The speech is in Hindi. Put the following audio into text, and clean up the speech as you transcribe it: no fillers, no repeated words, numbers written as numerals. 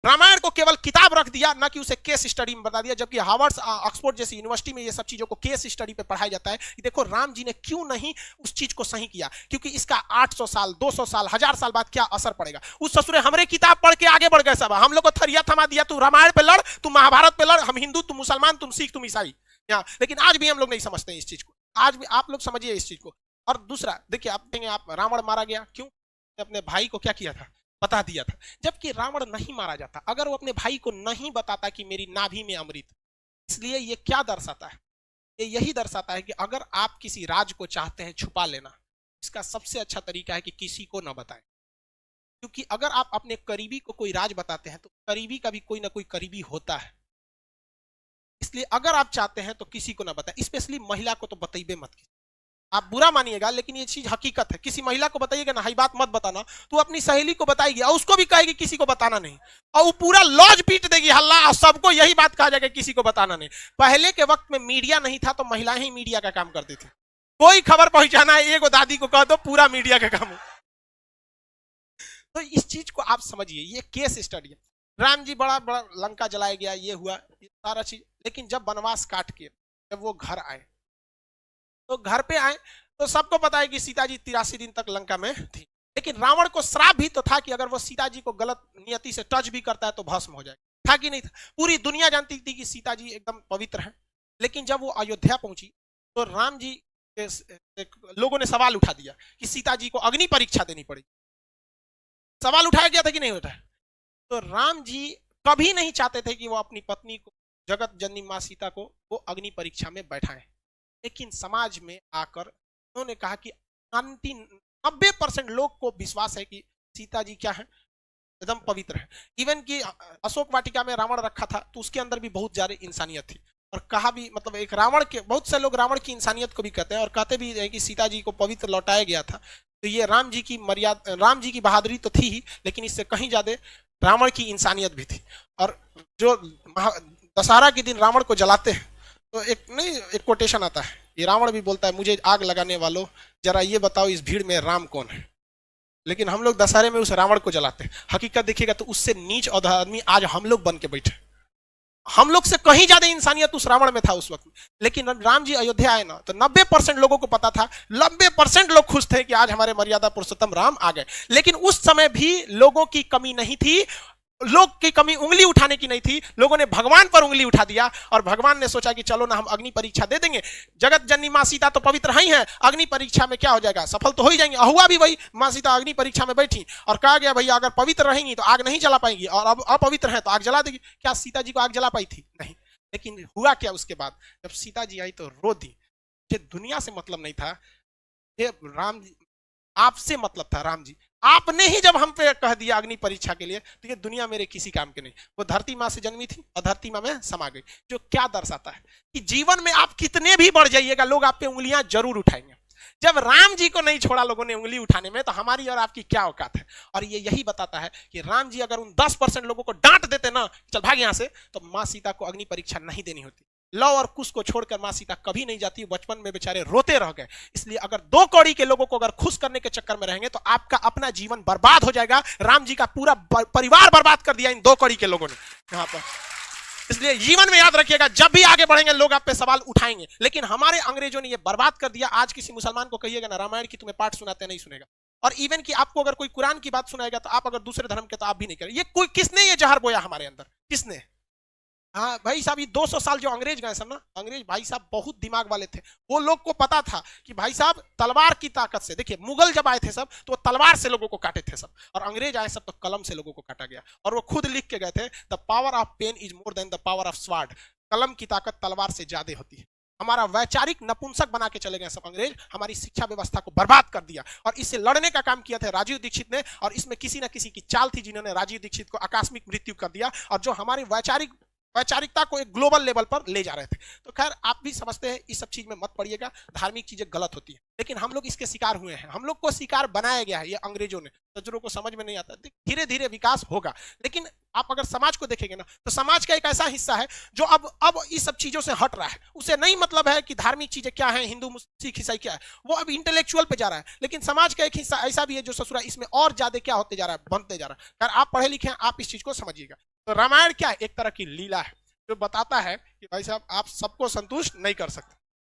रामायण को केवल किताब रख दिया, ना कि उसे केस स्टडी में बता दिया, जबकि हार्वर्ड ऑक्सफोर्ड जैसी यूनिवर्सिटी में ये सब चीजों को केस स्टडी पे पढ़ाया जाता है कि देखो राम जी ने क्यों नहीं उस चीज को सही किया, क्योंकि इसका 800 साल 200 साल 1000 साल बाद क्या असर पड़ेगा। उस ससुरे हमरे किताब पढ़ के आगे बढ़ गए सब, हम लोग को थरिया थमा दिया, तू रामायण पे लड़, तू महाभारत पे लड़, हम हिंदू तुम मुसलमान तुम सिख तुम ईसाई। लेकिन आज भी हम लोग नहीं समझते इस चीज को, आज भी आप लोग समझिए इस चीज को। और दूसरा देखिए, आप देंगे आप रावण मारा गया क्यों, अपने भाई को क्या किया था, बता दिया था, जबकि रावण नहीं मारा जाता अगर वो अपने भाई को नहीं बताता कि मेरी नाभि में अमृत। इसलिए ये क्या दर्शाता है, ये यही दर्शाता है कि अगर आप किसी राज को चाहते हैं छुपा लेना, इसका सबसे अच्छा तरीका है कि किसी को ना बताएं। क्योंकि अगर आप अपने करीबी को कोई राज बताते हैं तो करीबी का भी कोई ना कोई करीबी होता है। इसलिए अगर आप चाहते हैं तो किसी को ना बताएं, स्पेशली महिला को तो बताइए मत। आप बुरा मानिएगा लेकिन ये चीज हकीकत है, किसी महिला को बताइएगा ना, हाई बात मत बताना, तो अपनी सहेली को बताएगी और उसको भी कहेगी किसी को बताना नहीं, और वो पूरा लॉज पीट देगी हल्ला, और सबको यही बात कहा जाएगा किसी को बताना नहीं। पहले के वक्त में मीडिया नहीं था तो महिलाएं ही मीडिया का काम करती थी, कोई खबर पहुंचाना है एगो दादी को कह दो पूरा मीडिया का काम हो। तो इस चीज को आप समझिए, ये केस स्टडी है। राम जी बड़ा बड़ा लंका जलाया गया, ये हुआ, ये सारा चीज, लेकिन जब वनवास काट के जब वो घर आए तो घर पे आए तो सबको पता है कि सीता जी 83 दिन तक लंका में थी, लेकिन रावण को श्राप भी तो था कि अगर वो सीता जी को गलत नियति से टच भी करता है तो भस्म हो जाएगा, था कि नहीं था। पूरी दुनिया जानती थी कि सीता जी एकदम पवित्र है, लेकिन जब वो अयोध्या पहुंची तो राम जी लोगों ने सवाल उठा दिया कि सीता जी को अग्नि परीक्षा देनी पड़ेगी। सवाल उठाया गया था कि नहीं उठाया। तो राम जी कभी नहीं चाहते थे कि वो अपनी पत्नी को, जगत जननी मां सीता को, वो अग्नि परीक्षा में बैठाएं, लेकिन समाज में आकर उन्होंने कहा कि 90% लोग को विश्वास है कि सीता जी क्या है, एकदम पवित्र है। इवन कि अशोक वाटिका में रावण रखा था तो उसके अंदर भी बहुत ज्यादा इंसानियत थी, और कहा भी, मतलब एक रावण के, बहुत से लोग रावण की इंसानियत को भी कहते हैं और कहते भी है कि सीता जी को पवित्र लौटाया गया था। तो ये राम जी की मर्यादा, राम जी की बहादुरी तो थी ही, लेकिन इससे कहीं ज्यादा रावण की इंसानियत भी थी। और जो दशहरा के दिन रावण को जलाते हैं तो एक कोटेशन आता है, ये रावण भी बोलता है, मुझे आग लगाने वालों जरा ये बताओ इस भीड़ में राम कौन है। लेकिन हम लोग दशहरे में उस रावण को जलाते हैं। हकीकत देखिएगा तो उससे नीच और आदमी आज हम लोग बन के बैठे, हम लोग से कहीं ज्यादा इंसानियत उस रावण में था उस वक्त। लेकिन राम जी अयोध्या आए ना तो 90% लोगों को पता था, 90% लोग खुश थे कि आज हमारे मर्यादा पुरुषोत्तम राम आ गए। लेकिन उस समय भी लोगों की कमी नहीं थी, लोग की कमी उंगली उठाने की नहीं थी, लोगों ने भगवान पर उंगली उठा दिया और भगवान ने सोचा कि चलो ना हम अग्नि परीक्षा दे देंगे, जगत जननी मां सीता तो पवित्र ही है, अग्नि परीक्षा में क्या हो जाएगा, सफल तो हो ही जाएंगे। हुआ भी वही, मां सीता अग्नि परीक्षा में बैठी और कहा गया भैया अगर पवित्र रहेंगी तो आग नहीं जला पाएंगी, और अब अपवित्र है तो आग जला देगी। क्या सीता जी को आग जला पाई थी? नहीं। लेकिन हुआ क्या उसके बाद, जब सीता जी आई तो रो दी। दुनिया से मतलब नहीं था, ये राम जी आपसे मतलब था। राम जी आपने ही जब हम पे कह दिया अग्नि परीक्षा के लिए तो ये दुनिया मेरे किसी काम के नहीं। वो धरती मां से जन्मी थी और धरती मां में समा गई, जो क्या दर्शाता है कि जीवन में आप कितने भी बढ़ जाइएगा लोग आप पे उंगलियां जरूर उठाएंगे। जब राम जी को नहीं छोड़ा लोगों ने उंगली उठाने में, तो हमारी और आपकी क्या औकात है। और ये यही बताता है कि राम जी अगर उन 10% लोगों को डांट देते ना, चल भाग यहां से, तो मां सीता को अग्नि परीक्षा नहीं देनी होती। लव और कुश को छोड़कर मां सीता कभी नहीं जाती, बचपन में बेचारे रोते रह गए। इसलिए अगर 2 कौड़ी के लोगों को अगर खुश करने के चक्कर में रहेंगे तो आपका अपना जीवन बर्बाद हो जाएगा। राम जी का पूरा परिवार बर्बाद कर दिया इन 2 कौड़ी के लोगों ने यहां पर। इसलिए जीवन में याद रखिएगा, जब भी आगे बढ़ेंगे लोग आप पे सवाल उठाएंगे, लेकिन हमारे अंग्रेजों ने ये बर्बाद कर दिया। आज किसी मुसलमान को कहिएगा ना रामायण की तुम्हें पाठ सुनाते, नहीं सुनेगा। और इवन कि आपको अगर कोई कुरान की बात सुनाएगा तो आप अगर दूसरे धर्म के, तो आप भी नहीं करें। ये कोई किसने ये जहर बोया हमारे अंदर, किसने? हाँ भाई साहब, ये 200 साल जो अंग्रेज गए सब ना, अंग्रेज भाई साहब बहुत दिमाग वाले थे। वो लोग को पता था कि भाई साहब तलवार की ताकत से, देखिए मुगल जब आए थे सब तो तलवार से लोगों को काटे थे सब, और अंग्रेज आए सब तो कलम से लोगों को काटा गया। और वो खुद लिख के गए थे, the power of pen is more than the power of sword. कलम की ताकत तलवार से ज्यादा होती है। हमारा वैचारिक नपुंसक बना के चले गए सब अंग्रेज, हमारी शिक्षा व्यवस्था को बर्बाद कर दिया। और इससे लड़ने का काम किया था राजीव दीक्षित ने, और इसमें किसी ना किसी की चाल थी जिन्होंने राजीव दीक्षित को आकस्मिक मृत्यु कर दिया, और जो हमारी वैचारिकता को एक ग्लोबल लेवल पर ले जा रहे थे। तो खैर आप भी समझते हैं, इस सब चीज में मत पड़िएगा, धार्मिक चीजें गलत होती है, लेकिन हम लोग इसके शिकार हुए हैं, हम लोग को शिकार बनाया गया है ये अंग्रेजों ने। तजुर्बों को समझ में नहीं आता, धीरे धीरे विकास होगा। लेकिन आप अगर समाज को देखेंगे ना, तो समाज का एक ऐसा हिस्सा है जो अब इस सब चीजों से हट रहा है। उसे नहीं मतलब है कि धार्मिक चीजें क्या है, हिंदू सिख ईसाई क्या है, वो अब इंटेलेक्चुअल पे जा रहा है। लेकिन समाज का एक हिस्सा ऐसा भी है जो ससुरा इसमें और ज्यादा क्या होते जा रहा है, बनते जा रहा है। आप पढ़े लिखे हैं, आप इस चीज को समझिएगा। तो रामायण क्या है? एक तरह की लीला है जो बताता है कि भाई साहब आप सबको संतुष्ट नहीं कर सकते।